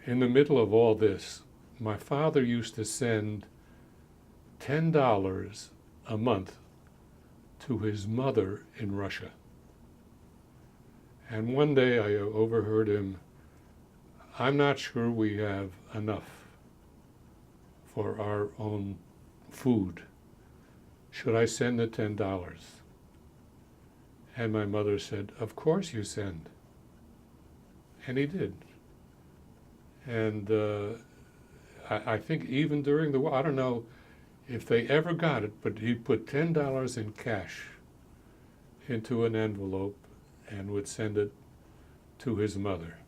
In the middle of all this, my father used to send $10 a month to his mother in Russia. And one day I overheard him, "I'm not sure we have enough for our own food. Should I send the $10? And my mother said, "Of course you send." And he did. And I think even during the war, I don't know if they ever got it, but he put $10 in cash into an envelope and would send it to his mother.